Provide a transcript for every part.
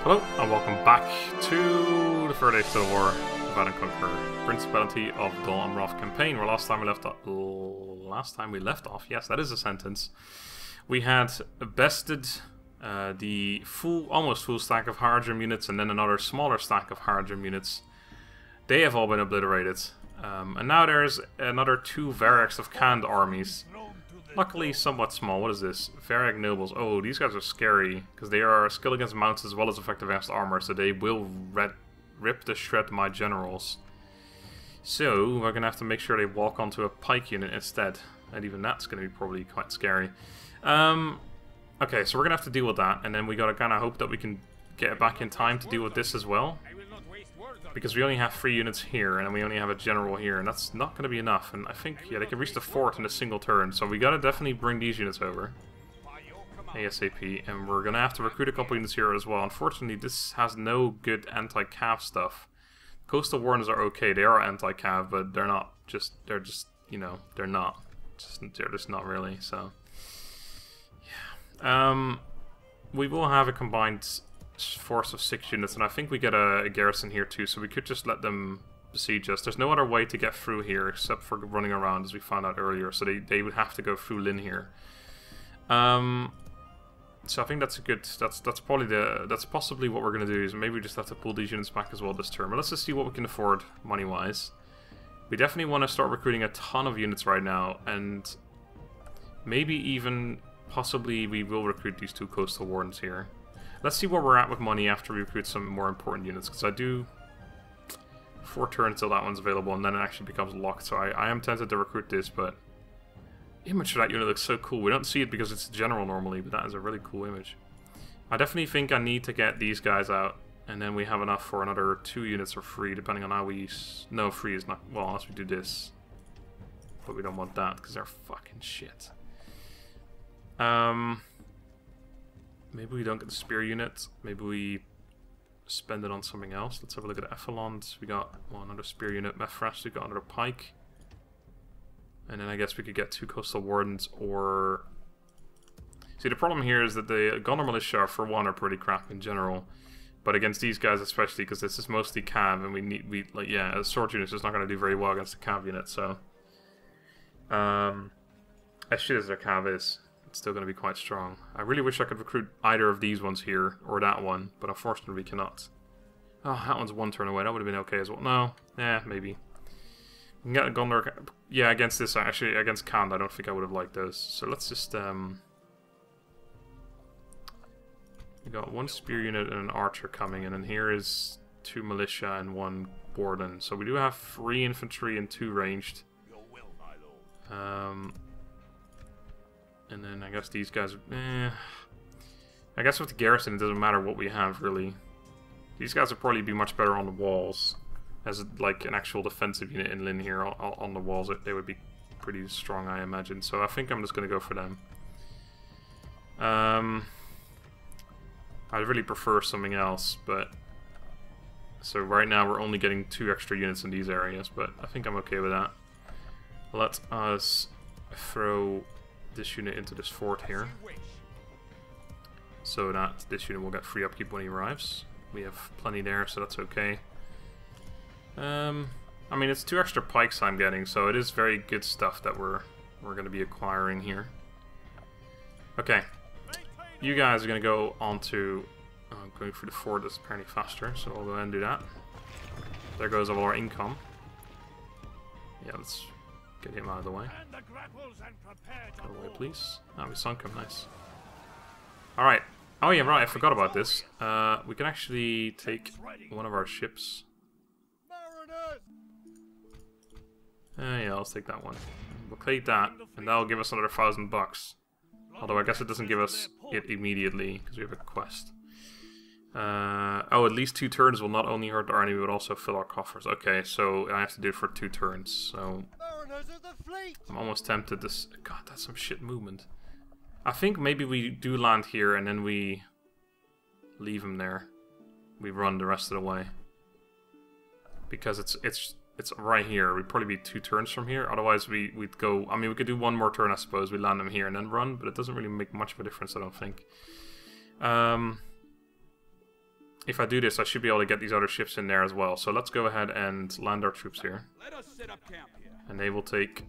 Hello, and welcome back to the third Age of the War, Divide and Conquer, Principality of Dol Amroth campaign, where last time we left off, yes, that is a sentence, we had bested the almost full stack of Harad units, and then another smaller stack of Harad units. They have all been obliterated, and now there's another 2 Varrics of canned armies. Luckily, somewhat small. What is this? Varric nobles. Oh, these guys are scary, because they are skill against mounts as well as effective against armor, so they will rip to shred my generals. So, we're going to have to make sure they walk onto a pike unit instead, and even that's going to be probably quite scary. Okay, so we're going to have to deal with that, and then we got to kind of hope that we can get it back in time to deal with this as well. Because we only have 3 units here, and we only have a general here, and that's not going to be enough. And I think, yeah, they can reach the fort in a single turn, so we got to definitely bring these units over ASAP, and we're going to have to recruit a couple units here as well. Unfortunately, this has no good anti-cav stuff. Coastal Wardens are okay, they are anti-cav, but they're just, you know, they're just not really, so yeah. We will have a combined force of 6 units, and I think we get a garrison here too, so we could just let them besiege us. There's no other way to get through here except for running around, as we found out earlier, so they would have to go through Lynn here. So I think that's a good, that's possibly what we're going to do, is maybe we just have to pull these units back as well this turn. But let's just see what we can afford money-wise. We definitely want to start recruiting a ton of units right now, and maybe even, possibly, we will recruit these 2 coastal wardens here. Let's see where we're at with money after we recruit some more important units, because I do 4 turns till that one's available, and then it actually becomes locked, so I am tempted to recruit this, but image for that unit looks so cool. We don't see it because it's general normally, but that is a really cool image. I definitely think I need to get these guys out, and then we have enough for another 2 units or 3, depending on how we... No, 3 is not... Well, unless we do this. But we don't want that, because they're fucking shit. Maybe we don't get the spear unit. Maybe we spend it on something else. Let's have a look at Effalond. We got, well, another spear unit. Mefresh, we got another pike. And then I guess we could get 2 coastal wardens, or... See, the problem here is that the Gondor militia, for one, are pretty crap in general. But against these guys especially, because this is mostly cav, and a sword unit is just not going to do very well against the cav unit, so... as shit as their cav is, still going to be quite strong. I really wish I could recruit either of these ones here, or that one, but unfortunately we cannot. Oh, that one's 1 turn away, that would have been okay as well. No, maybe. We can get a Gondor... Yeah, against this, actually, against Khand, I don't think I would have liked those. So let's just, we got 1 spear unit and an archer coming, and then here is 2 militia and 1 warden. So we do have 3 infantry and 2 ranged. And then I guess these guys... I guess with the garrison it doesn't matter what we have, really. These guys would probably be much better on the walls. As like an actual defensive unit in Lynn here on the walls, they would be pretty strong, I imagine. So I think I'm just going to go for them. I really prefer something else, but... So right now we're only getting 2 extra units in these areas, but I think I'm okay with that. Let us throw this unit into this fort here, so that this unit will get free upkeep when he arrives. We have plenty there, so that's okay. I mean, it's 2 extra pikes I'm getting, so it is very good stuff that we're going to be acquiring here. Okay, you guys are going to go on to going through the fort is apparently faster, so I'll go ahead and do that. There goes all our income. Yeah, let's get him out of the way. Go away, please. Ah, we sunk him, nice. Alright. Oh yeah, right, I forgot about this. We can actually take one of our ships. Yeah, let's take that one. We'll take that, and that'll give us another $1,000. Although I guess it doesn't give us it immediately, because we have a quest. Oh, at least 2 turns will not only hurt our enemy, but also fill our coffers. Okay, so I have to do it for 2 turns, so... I'm almost tempted to... God, that's some shit movement. I think maybe we do land here, and then we leave him there. We run the rest of the way. Because it's right here. We'd probably be 2 turns from here. Otherwise, we'd go... I mean, we could do 1 more turn, I suppose. We land him here and then run, but it doesn't really make much of a difference, I don't think. if I do this, I should be able to get these other ships in there as well. So let's go ahead and land our troops here. Let us set up camp here. And they will take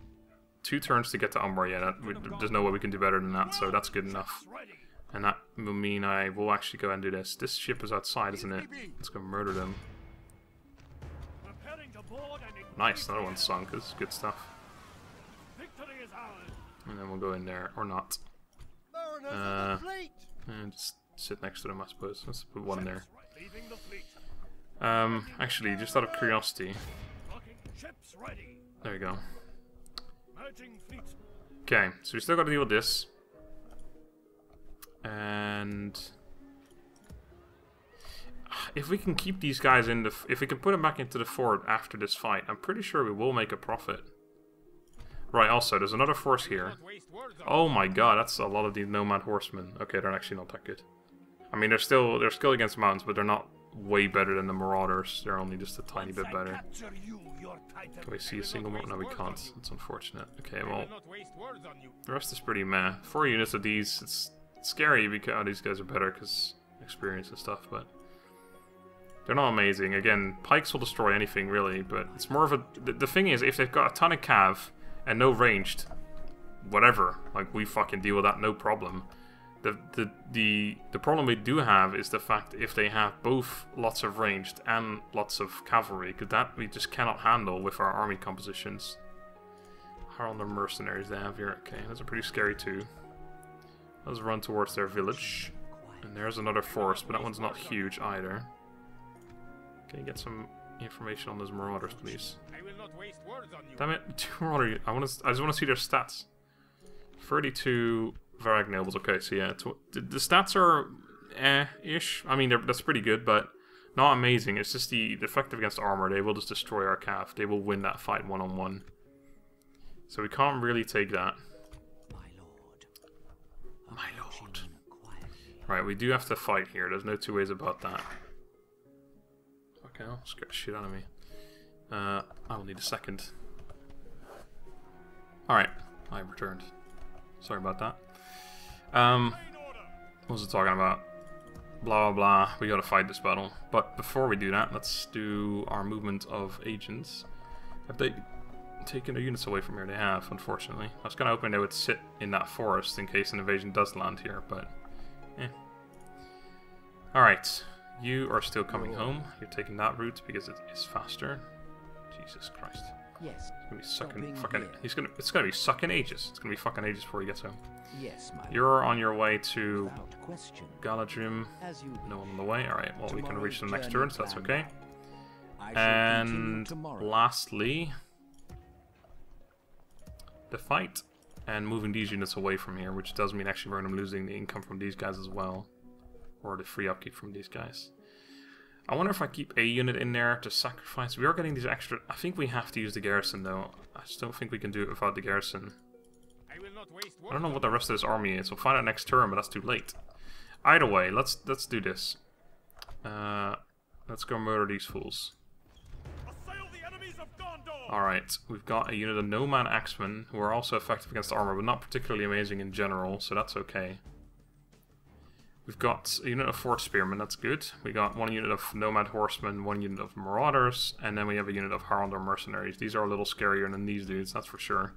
2 turns to get to Umbar. Yeah, there's no way we can do better than that, so that's good enough. And that will mean I will actually go and do this. This ship is outside, isn't it? Let's go murder them. Nice, another one sunk. This is good stuff. And then we'll go in there, or not. And just sit next to them, I suppose. Let's put one there. Actually, just out of curiosity. There you go. Okay, so we still got to deal with this. And if we can keep these guys in the... If we can put them back into the fort after this fight, I'm pretty sure we will make a profit. Right, also, there's another force here. Oh my god, that's a lot of these nomad horsemen. Okay, they're actually not that good. I mean, they're still against mountains, but they're not way better than the marauders. They're only just a tiny bit better. Can we see a single more? No, we can't. It's unfortunate. Okay, well, the rest is pretty meh. 4 units of these, it's scary because these guys are better because experience and stuff, but they're not amazing. Again, pikes will destroy anything really, but it's more of a... The thing is, if they've got a ton of cav and no ranged, whatever, like we fucking deal with that, no problem. The problem we do have is the fact if they have both lots of ranged and lots of cavalry, because that we just cannot handle with our army compositions. How are the mercenaries they have here? Okay, those are pretty scary too. Let's run towards their village. And there's another force, but that one's not huge either. Can you get some information on those marauders, please? Damn it, 2 marauders. I just want to see their stats. 32 Varag nobles. Okay, so yeah, the stats are ish. I mean, that's pretty good, but not amazing. It's just the effective against armor. They will just destroy our cav. They will win that fight one-on-one. So we can't really take that. My lord. Right, we do have to fight here. There's no 2 ways about that. Okay, I'll scare the shit out of me. I will need a second. Alright, I've returned. Sorry about that. What was it talking about? Blah blah blah. We gotta fight this battle. But before we do that, let's do our movement of agents. Have they taken their units away from here? They have, unfortunately. I was kinda hoping they would sit in that forest in case an invasion does land here, but eh. Alright. You are still coming home. You're taking that route because it is faster. Jesus Christ. Yes. It's gonna be fucking it's gonna be sucking ages. It's gonna be fucking ages before he gets home. Yes, my You're on your way to Galadrim. No one on the way. Alright, well we can reach the next turn, so that's okay. And lastly, the fight. And moving these units away from here, which does mean actually we're gonna be losing the income from these guys as well. Or the free upkeep from these guys. I wonder if I keep a unit in there to sacrifice. We are getting these extra... I think we have to use the garrison though. I just don't think we can do it without the garrison. I don't know what the rest of this army is. We'll find out next turn, but that's too late. Either way, let's do this. Let's go murder these fools. Alright, we've got a unit of Nomad Axemen who are also effective against armor, but not particularly amazing in general, so that's okay. We've got a unit of Fort Spearmen, that's good. We got 1 unit of Nomad Horsemen, 1 unit of Marauders, and then we have a unit of Harad Mercenaries. These are a little scarier than these dudes, that's for sure.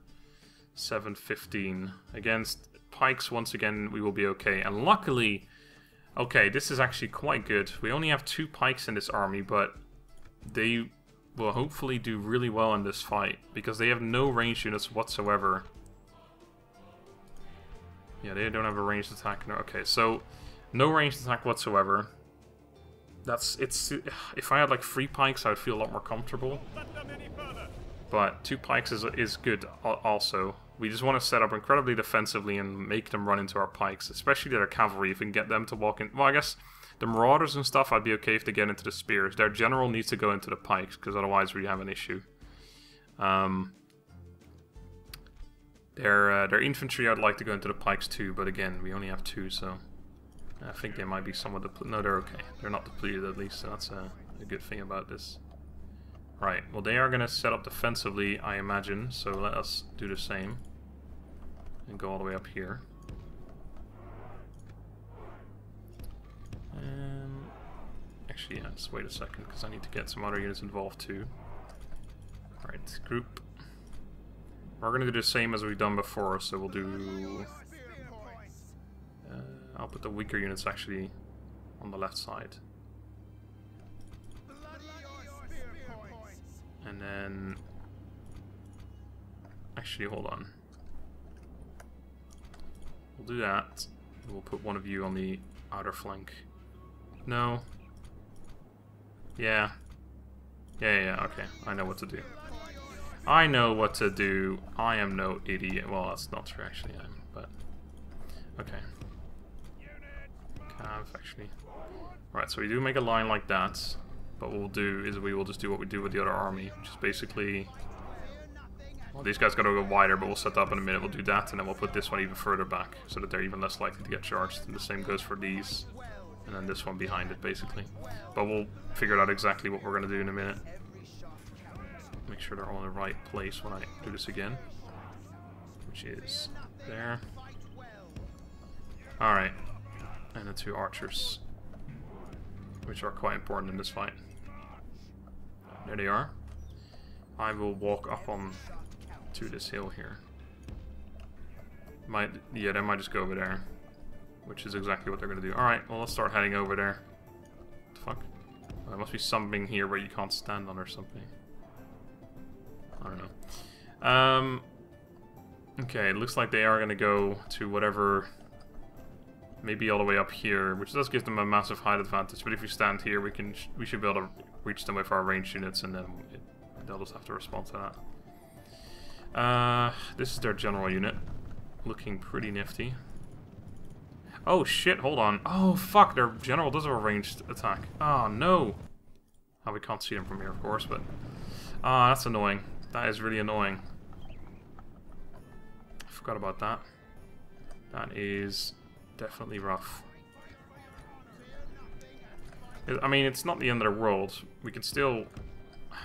7-15. Against pikes, once again, we will be okay. And luckily, okay, this is actually quite good. We only have 2 pikes in this army, but they will hopefully do really well in this fight, because they have no ranged units whatsoever. Yeah, they don't have a ranged attack. No, okay, so... no ranged attack whatsoever. If I had like 3 pikes, I would feel a lot more comfortable. But 2 pikes is good also. We just want to set up incredibly defensively and make them run into our pikes, especially their cavalry. If we can get them to walk in, well, I guess the marauders and stuff, I'd be okay if they get into the spears. Their general needs to go into the pikes because otherwise we have an issue. Their infantry, I'd like to go into the pikes too, but again, we only have 2, so. I think they might be somewhat depleted. No, they're okay. They're not depleted at least, so that's a good thing about this. Right, well they are going to set up defensively, I imagine, so let us do the same. And go all the way up here. actually, yeah, just wait a second, because I need to get some other units involved too. Alright, group. We're going to do the same as we've done before, so we'll do... I'll put the weaker units actually on the left side. And then... Actually, hold on. We'll do that. We'll put one of you on the outer flank. No. Yeah. Yeah, okay. I know what to do. I know what to do. I am no idiot. Well, that's not true, actually, I am, but... Okay. Cav, actually. Right, so we do make a line like that, but what we'll do is we will just do what we do with the other army, which is basically... Well, these guys gotta go wider, but we'll set that up in a minute. We'll do that, and then we'll put this one even further back, so that they're even less likely to get charged. And the same goes for these, and then this one behind it, basically. But we'll figure out exactly what we're gonna do in a minute. Make sure they're all in the right place when I do this again, which is there. Alright, and the 2 archers, which are quite important in this fight. There they are. I will walk up on to this hill here. Yeah, they might just go over there, which is exactly what they're going to do. Alright, well, let's start heading over there. What the fuck? There must be something here where you can't stand on or something. I don't know. Okay, it looks like they are going to go to whatever... Maybe all the way up here, which does give them a massive height advantage, but if we stand here, we should be able to reach them with our ranged units, and then they'll just have to respond to that. This is their general unit. Looking pretty nifty. Oh shit, hold on. Oh fuck, their general does have a ranged attack. Oh no! Oh, we can't see them from here, of course, but... Ah, that's annoying. That is really annoying. I forgot about that. That is definitely rough. I mean, it's not the end of the world. We can still...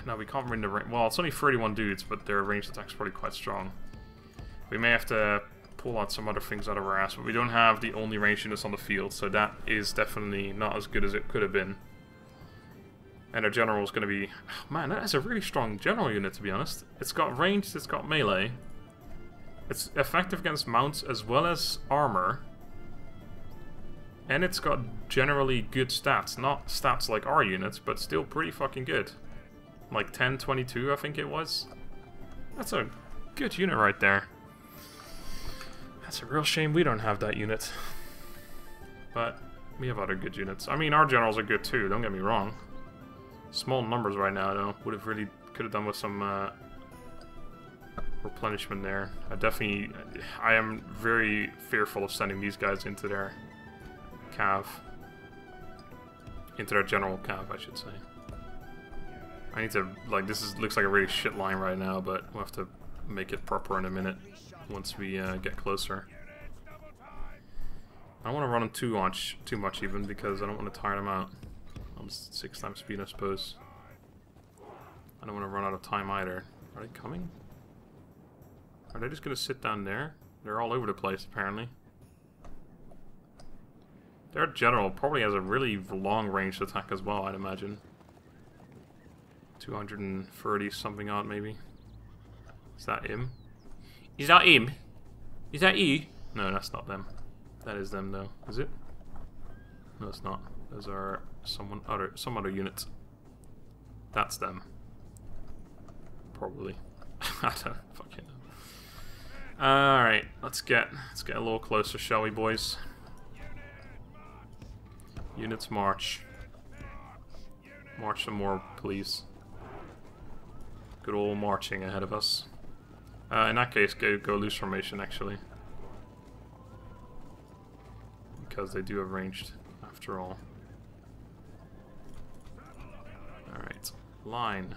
No, we can't bring the range. Well, it's only 31 dudes, but their ranged attack's probably quite strong. We may have to pull out some other things out of our ass, but we don't have the only ranged units on the field, so that is definitely not as good as it could have been. And our general is going to be... Oh, man, that is a really strong general unit, to be honest. It's got ranged, it's got melee. It's effective against mounts as well as armor. And it's got generally good stats. Not stats like our units, but still pretty fucking good. Like 10, 22, I think it was. That's a good unit right there. That's a real shame we don't have that unit. But we have other good units. I mean, our generals are good too, don't get me wrong. Small numbers right now, though. Could have done with some replenishment there. I am very fearful of sending these guys into their cav. Into their general cav, I should say. I need to, like, looks like a really shit line right now, but we'll have to make it proper in a minute once we get closer. I don't want to run them too much even, because I don't want to tire them out. I'm 6 times speed, I suppose. I don't want to run out of time either. Are they coming? Are they just going to sit down there? They're all over the place, apparently. Their general probably has a really long range attack as well, I'd imagine. 230 something odd, maybe. Is that him? Is that him? Is that you? No, that's not them. That is them, though. Is it? No, it's not. Those are some other unit. That's them. Probably. I don't fucking know. Alright, let's get a little closer, shall we, boys? Units march. March some more, please. Good old marching ahead of us. In that case, go loose formation, actually. Because they do have ranged, after all. Alright, line.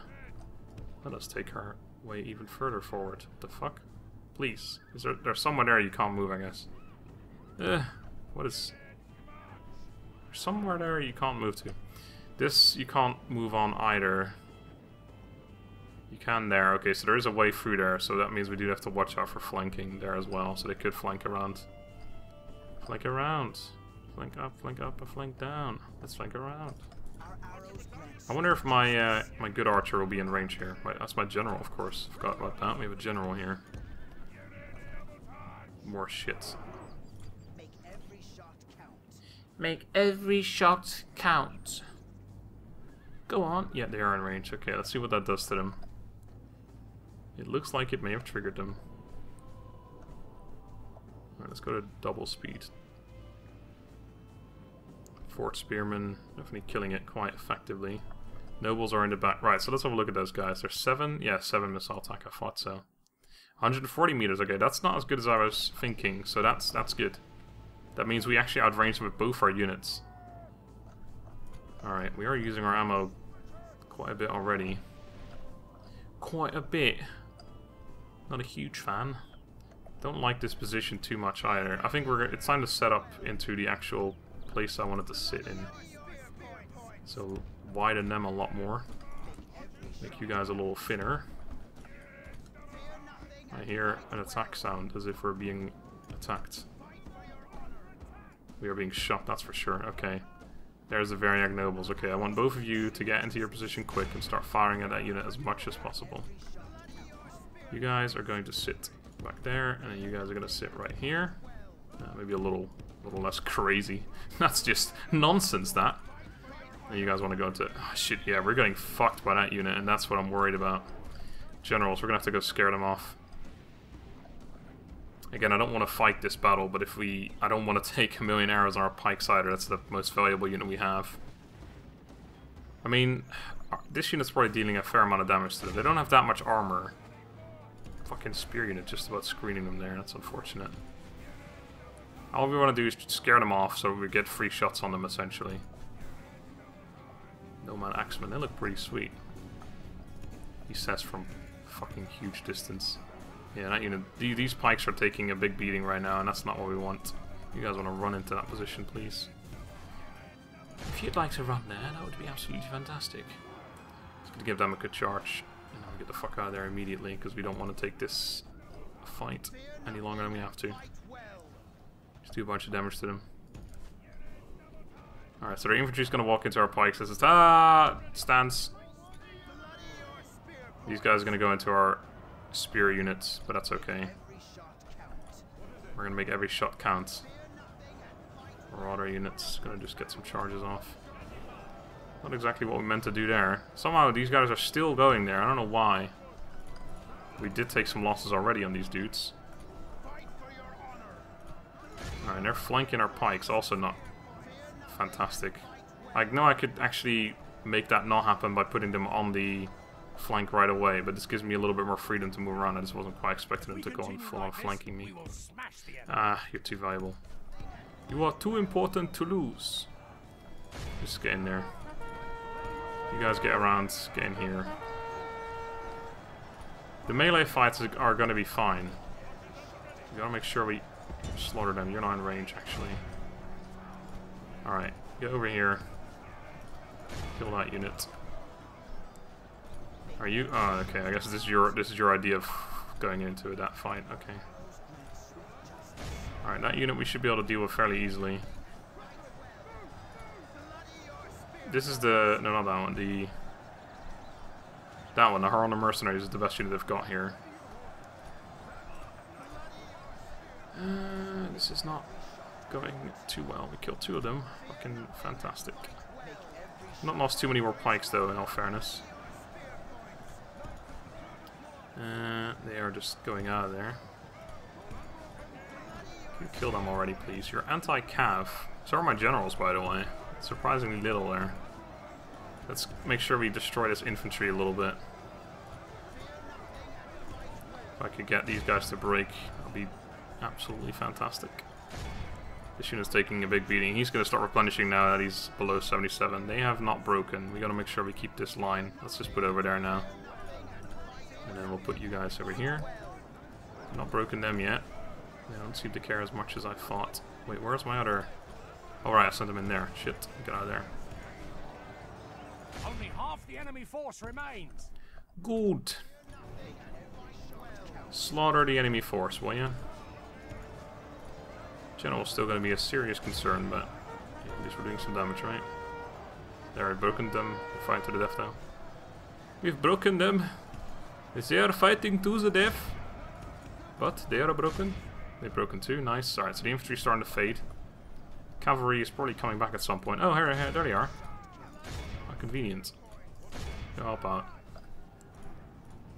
Let us take our way even further forward. What the fuck? Please. There's somewhere there you can't move, I guess. What is... There's somewhere there you can't move to. This you can't move on either. You can there. Okay, so there is a way through there, so that means we do have to watch out for flanking there as well. So they could flank around. Flank around. Flank up, and flank down. Let's flank around. I wonder if my my good archer will be in range here. Right, that's my general, of course. Forgot about that. We have a general here. More shit. Make every shot count. Go on. Yeah, they are in range. Okay, let's see what that does to them. It looks like it may have triggered them. Alright, let's go to double speed. Fort Spearmen, definitely killing it quite effectively. Nobles are in the back. Right, so let's have a look at those guys. There's 7? Yeah, 7 missile attack, I thought so. 140 meters, okay, that's not as good as I was thinking, so that's good. That means we actually outranged them with both our units. Alright, we are using our ammo quite a bit already. Quite a bit. Not a huge fan. Don't like this position too much either. I think it's time to set up into the actual place I wanted to sit in. So widen them a lot more. Make you guys a little thinner. I hear an attack sound as if we're being attacked. We are being shot, that's for sure. Okay. There's the Variag Nobles. Okay, I want both of you to get into your position quick and start firing at that unit as much as possible. You guys are going to sit back there, and then you guys are going to sit right here. Maybe a little less crazy. That's just nonsense, that. And you guys want to go into... Oh, shit, yeah, we're getting fucked by that unit, and that's what I'm worried about. Generals, we're going to have to go scare them off. Again, I don't want to fight this battle, but if we... I don't want to take a million arrows on our pikes either. That's the most valuable unit we have. I mean, this unit's probably dealing a fair amount of damage to them. They don't have that much armor. Fucking spear unit just about screening them there. That's unfortunate. All we want to do is scare them off so we get free shots on them, essentially. Nomad Axemen, they look pretty sweet. He says from fucking huge distance. Yeah, that unit, these pikes are taking a big beating right now, and that's not what we want. You guys want to run into that position, please. If you'd like to run there, that would be absolutely fantastic. Just going to give them a good charge. And I'll get the fuck out of there immediately, because we don't want to take this fight any longer than we have to. Just do a bunch of damage to them. Alright, so their infantry's going to walk into our pikes. This is stance. These guys are going to go into our spear units, but that's okay. We're going to make every shot count. Marauder units, going to just get some charges off. Not exactly what we meant to do there. Somehow these guys are still going there. I don't know why. We did take some losses already on these dudes. Alright, they're flanking our pikes, also not fantastic. I know I could actually make that not happen by putting them on the flank right away, but this gives me a little bit more freedom to move around. I just wasn't quite expecting them to go on full on flanking me. Ah, you're too valuable. You are too important to lose. Just get in there. You guys get around, get in here. The melee fights are going to be fine. We gotta make sure we slaughter them. You're not in range, actually. Alright, get over here. Kill that unit. Are you? Oh, okay. I guess this is your idea of going into that fight. Okay. All right, that unit we should be able to deal with fairly easily. This is the no, not that one. That one. The Harad mercenaries is the best unit they've got here. This is not going too well. We killed 2 of them. Fucking fantastic. Not lost too many more pikes though, in all fairness. They are just going out of there. Can you kill them already, please? You're anti-cav. So are my generals, by the way. Surprisingly little there. Let's make sure we destroy this infantry a little bit. If I could get these guys to break, that would be absolutely fantastic. This unit's taking a big beating. He's going to start replenishing now that he's below 77. They have not broken. We got to make sure we keep this line. Let's just put it over there now. And then we'll put you guys over here. Not broken them yet. They don't seem to care as much as I thought. Wait, where's my other... Oh, right, I sent them in there. Shit, get out of there. Only half the enemy force remains. Good. Slaughter the enemy force, will ya? General's still going to be a serious concern, but at least we're doing some damage, right? There, I've broken them. We're fighting to the death now. We've broken them. They are fighting to the death. But they are broken. They've broken too. Nice. Alright, so the infantry's starting to fade. Cavalry is probably coming back at some point. Oh, here, there they are. How convenient. Go help out.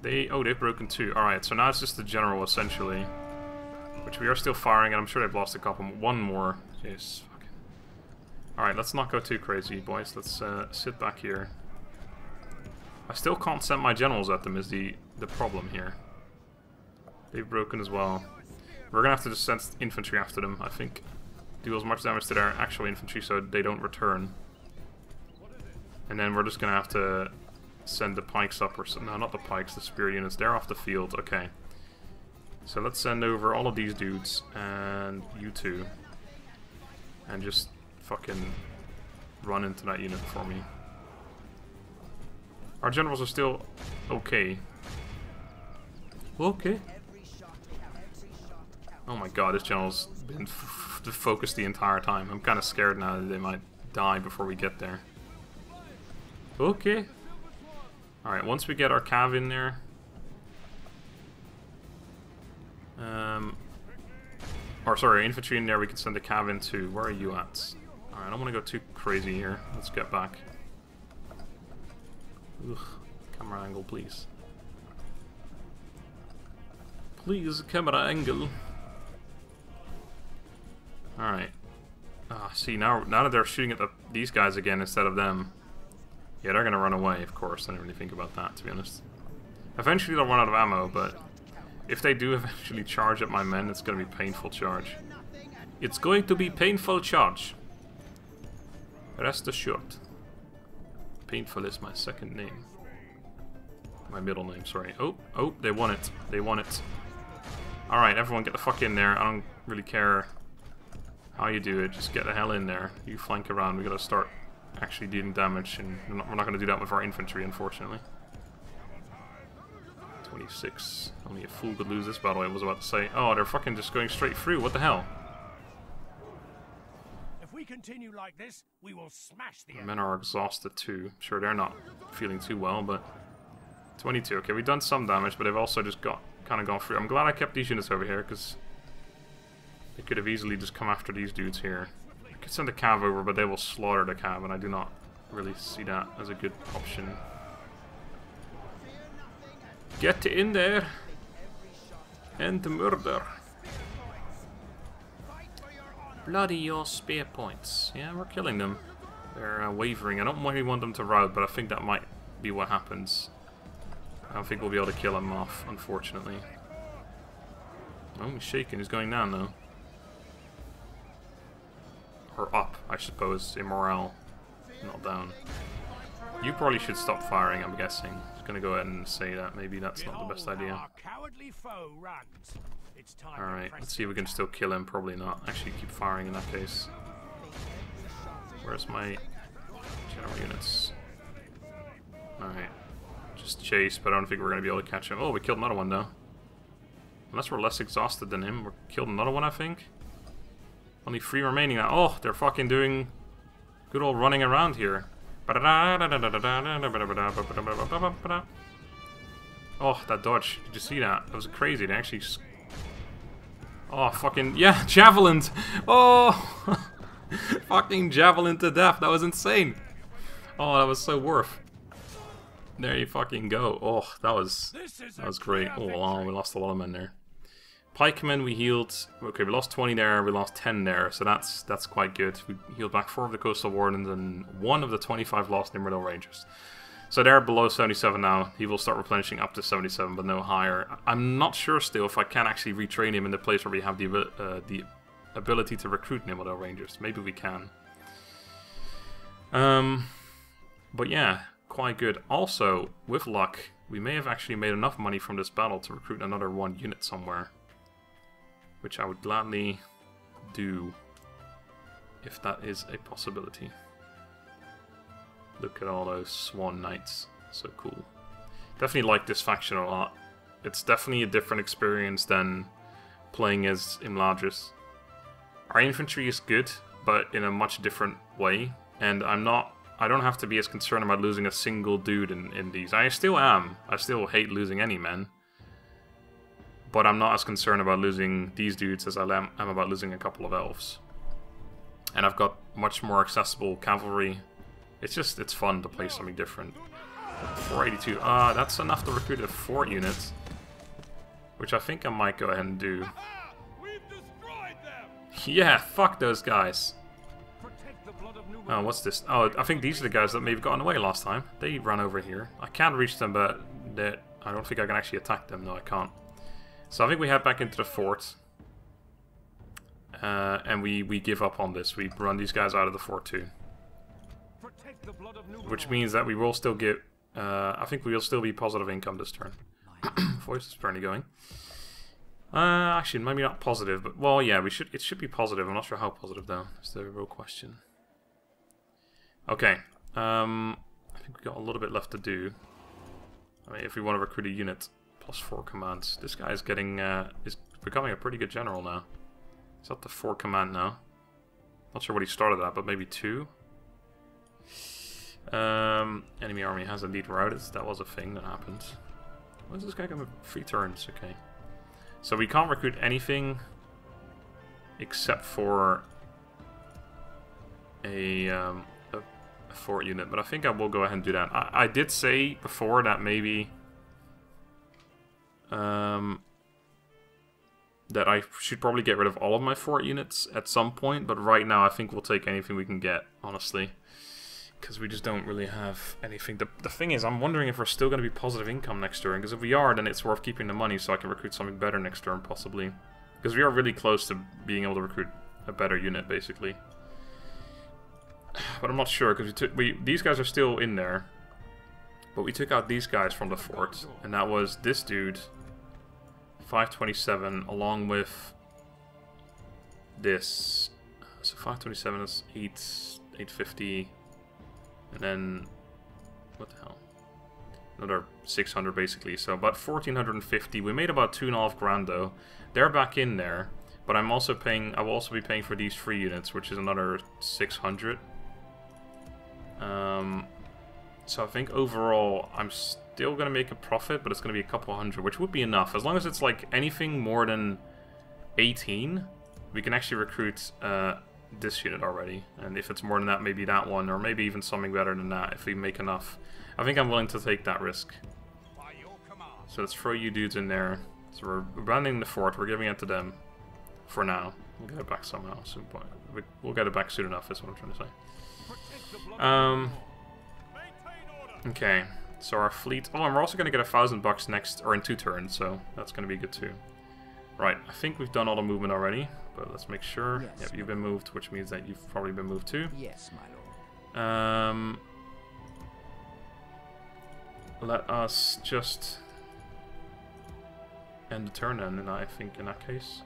They've broken too. Alright, so now it's just the general essentially. Which we are still firing, and I'm sure they've lost a couple. One more. Jeez. Alright, let's not go too crazy, boys. Let's sit back here. I still can't send my generals at them is the problem here. They've broken as well. We're gonna have to just send infantry after them, I think. Do as much damage to their actual infantry so they don't return. And then we're just gonna have to send the pikes up or something. No, not the pikes, the spear units. They're off the field. Okay. So let's send over all of these dudes and you two. And just fucking run into that unit for me. Our generals are still okay. Okay. Oh my god, this general's been focused the entire time. I'm kind of scared now that they might die before we get there. Okay. Alright, once we get our cav in there... or sorry, infantry in there, we can send the cav in too. Where are you at? Alright, I don't want to go too crazy here. Let's get back. Ugh, camera angle, please. Please, camera angle. Alright. See, now that they're shooting at these guys again instead of them. Yeah, they're gonna run away, of course. I didn't really think about that, to be honest. Eventually they'll run out of ammo, but if they do eventually charge at my men, it's gonna be painful charge. It's going to be painful charge. Rest assured. Painful is my second name. My middle name, sorry. Oh, they won it. They won it. Alright, everyone get the fuck in there. I don't really care how you do it. Just get the hell in there. You flank around. We gotta start actually dealing damage, and we're not gonna do that with our infantry, unfortunately. 26. Only a fool could lose this battle, I was about to say. Oh, they're fucking just going straight through. What the hell? If we continue like this, we will smash the Our men are exhausted too. Sure, they're not feeling too well, but 22. Okay, we've done some damage, but they've also just kind of gone through. I'm glad I kept these units over here, because they could have easily just come after these dudes here. I could send the cav over, but they will slaughter the cav, and I do not really see that as a good option. Get in there and murder. Bloody your spear points. Yeah, we're killing them. They're wavering. I don't really want them to rout, but I think that might be what happens. I don't think we'll be able to kill him off, unfortunately. Oh, he's shaking. He's going down, though. Or up, I suppose. Immorale. Not down. You probably should stop firing, I'm guessing. Just gonna go ahead and say that. Maybe that's not the best idea. Alright, let's see if we can still kill him. Probably not. Actually, keep firing in that case. Where's my general units? Alright. Just chase, but I don't think we're going to be able to catch him. Oh, we killed another one, though. Unless we're less exhausted than him. We killed another one, I think. Only 3 remaining now. Oh, they're fucking doing good old running around here. Oh, that dodge. Did you see that? That was crazy. They actually... Oh, fucking... Yeah, javelin! Oh! Fucking javelin to death. That was insane. Oh, that was so worth. There you fucking go. Oh, that was great. Oh, wow, we lost a lot of men there. Pikemen we healed. Okay, we lost 20 there, we lost 10 there, so that's quite good. We healed back 4 of the Coastal Wardens and 1 of the 25 lost Nimrodale Rangers. So they're below 77 now. He will start replenishing up to 77, but no higher. I'm not sure still if I can actually retrain him in the place where we have the ability to recruit Nimrodale Rangers. Maybe we can. But yeah, quite good. Also, with luck, we may have actually made enough money from this battle to recruit another 1 unit somewhere. Which I would gladly do if that is a possibility. Look at all those Swan Knights. So cool. Definitely like this faction a lot. It's definitely a different experience than playing as Imladris. Our infantry is good, but in a much different way. And I'm not I don't have to be as concerned about losing a single dude in these. I still am. I still hate losing any men. But I'm not as concerned about losing these dudes as I am about losing a couple of elves. And I've got much more accessible cavalry. It's fun to play something different. 482. That's enough to recruit a fort unit. Which I think I might go ahead and do. Yeah, fuck those guys. Oh, what's this? Oh, I think these are the guys that may have gotten away last time. They ran over here. I can't reach them, but I don't think I can actually attack them. No, I can't. So I think we head back into the fort. And we give up on this. We run these guys out of the fort too. Which means that we will still get... I think we will still be positive income this turn. Voice is apparently going. Actually, maybe not positive, but... Well, yeah, it should be positive. I'm not sure how positive, though. That's the real question. Okay. I think we've got a little bit left to do. I mean, if we want to recruit a unit, +4 commands. This guy is getting... is becoming a pretty good general now. He's up to 4 command now. Not sure what he started at, but maybe 2. Enemy army has indeed routed. That was a thing that happened. Why is this guy going 3 turns? Okay. So we can't recruit anything except for a fort unit, but I think I will go ahead and do that. I did say before that maybe that I should probably get rid of all of my fort units at some point, but right now I think we'll take anything we can get, honestly. Because we just don't really have anything. The thing is, I'm wondering if we're still going to be positive income next turn. Because if we are, then it's worth keeping the money so I can recruit something better next turn, possibly. Because we are really close to being able to recruit a better unit, basically. But I'm not sure, because these guys are still in there. But we took out these guys from the fort. And that was this dude, 527, along with this. So 527 is 850. And then, what the hell? Another 600 basically, so about 1450. We made about 2.5 grand though. They're back in there, but I'm also paying. I will also be paying for these 3 units, which is another 600. So I think overall I'm still gonna make a profit, but it's gonna be a couple hundred, which would be enough as long as it's like anything more than 18. We can actually recruit. This unit already, and if it's more than that, maybe that one, or maybe even something better than that if we make enough. I think I'm willing to take that risk. So let's throw you dudes in there. So we're abandoning the fort, we're giving it to them for now. We'll get it back somehow. We'll get it back soon enough, is what I'm trying to say. Okay, so our fleet... Oh, and we're also going to get $1,000 next, or in 2 turns, so that's going to be good too. Right, I think we've done all the movement already, but let's make sure. Yes, yep, you've been moved, which means that you've probably been moved too. Yes, my lord. Let us just end the turn then, I think, in that case.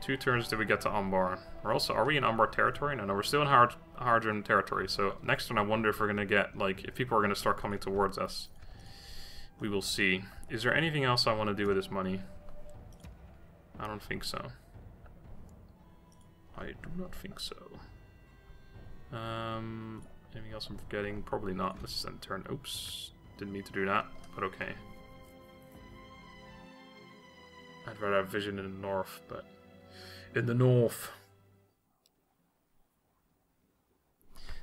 2 turns till we get to Umbar. Are we in Umbar territory? No, we're still in Harad territory, so next turn I wonder if we're going to get, like, if people are going to start coming towards us. We will see. Is there anything else I want to do with this money? I don't think so. I do not think so. Anything else I'm forgetting? Probably not. Let's just end turn. Oops. Didn't mean to do that, but okay. I'd rather have vision in the north, but... In the north.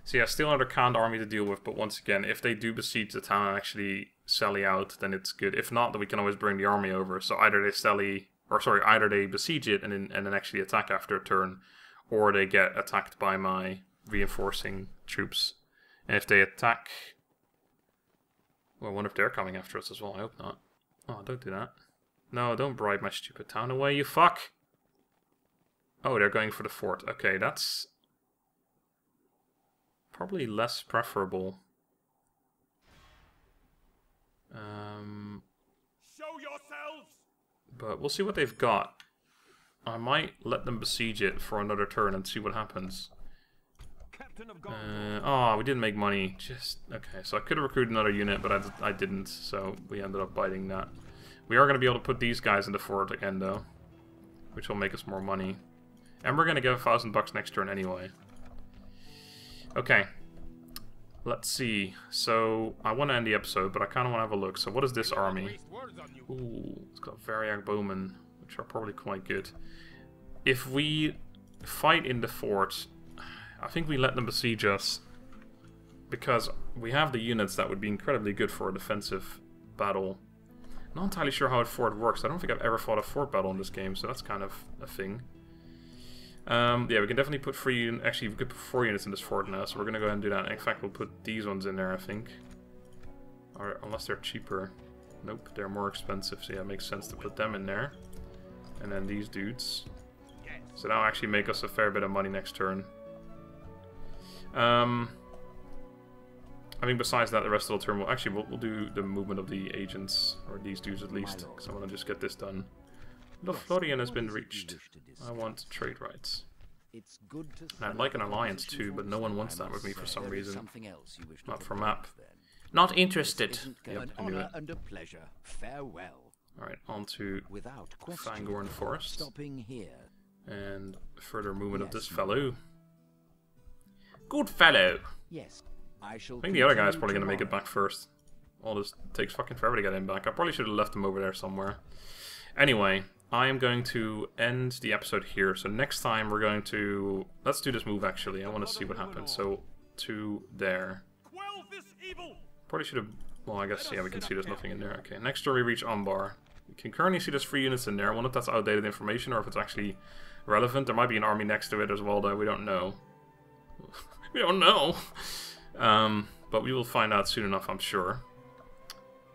So yeah, still another canned army to deal with, but once again, if they do besiege the town and actually sally out, then it's good. If not, then we can always bring the army over. So either they sally... Or sorry, either they besiege it and then actually attack after a turn, or they get attacked by my reinforcing troops. And if they attack... Well, I wonder if they're coming after us as well. I hope not. Oh, don't do that. No, don't bribe my stupid town away, you fuck! Oh, they're going for the fort. Okay, that's... probably less preferable. Show yourselves! But we'll see what they've got. I might let them besiege it for another turn and see what happens. Oh, we didn't make money. Just okay. So I could have recruited another unit, but I didn't. So we ended up biting that. We are going to be able to put these guys in the fort again, though, which will make us more money. And we're going to get $1,000 next turn anyway. Okay. Let's see. So, I want to end the episode, but I kind of want to have a look. So, what is this army? Ooh, it's got Variag Bowmen, which are probably quite good. If we fight in the fort, I think we let them besiege us. Because we have the units that would be incredibly good for a defensive battle. Not entirely sure how a fort works. I don't think I've ever fought a fort battle in this game, so that's kind of a thing. Yeah, we can definitely put 3 units. Actually, we could put 4 units in this fort now, so we're going to go ahead and do that. In fact, we'll put these ones in there, I think. Or, unless they're cheaper. Nope, they're more expensive, so yeah, it makes sense to put them in there. And then these dudes. So that'll actually make us a fair bit of money next turn. I think besides that, the rest of the turn, we'll do the movement of the agents, or these dudes at least, because I want to just get this done. Lothlorien has been reached. I want trade rights. And I'd like an alliance too, but no one wants that with me for some reason. Not for map. Not interested. Yep, I knew it. Alright, on to Fangorn Forest. And further movement of this fellow. Good fellow! I think the other guy's probably going to make it back first. All this takes fucking forever to get him back. I probably should have left him over there somewhere. Anyway, I am going to end the episode here. So next time we're going to... Let's do this move actually. I want to see what happens. So, to there. Probably should have... Well, I guess, yeah, we can see there's nothing in there. Okay, next turn we reach Umbar. We can currently see there's 3 units in there. I wonder if that's outdated information or if it's actually relevant. There might be an army next to it as well, though. We don't know. We don't know. But we will find out soon enough, I'm sure.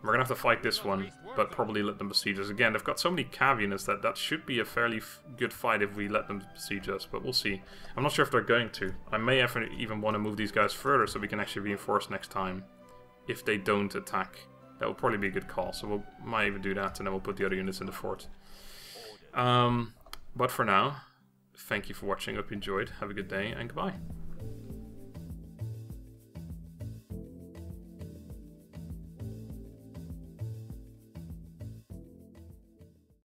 We're going to have to fight this one, but probably let them besiege us. Again, they've got so many cav units that should be a fairly good fight if we let them besiege us, but we'll see. I'm not sure if they're going to. I may even want to move these guys further so we can actually reinforce next time. If they don't attack, that will probably be a good call. So we might even do that, and then we'll put the other units in the fort. But for now, thank you for watching. Hope you enjoyed. Have a good day, and goodbye.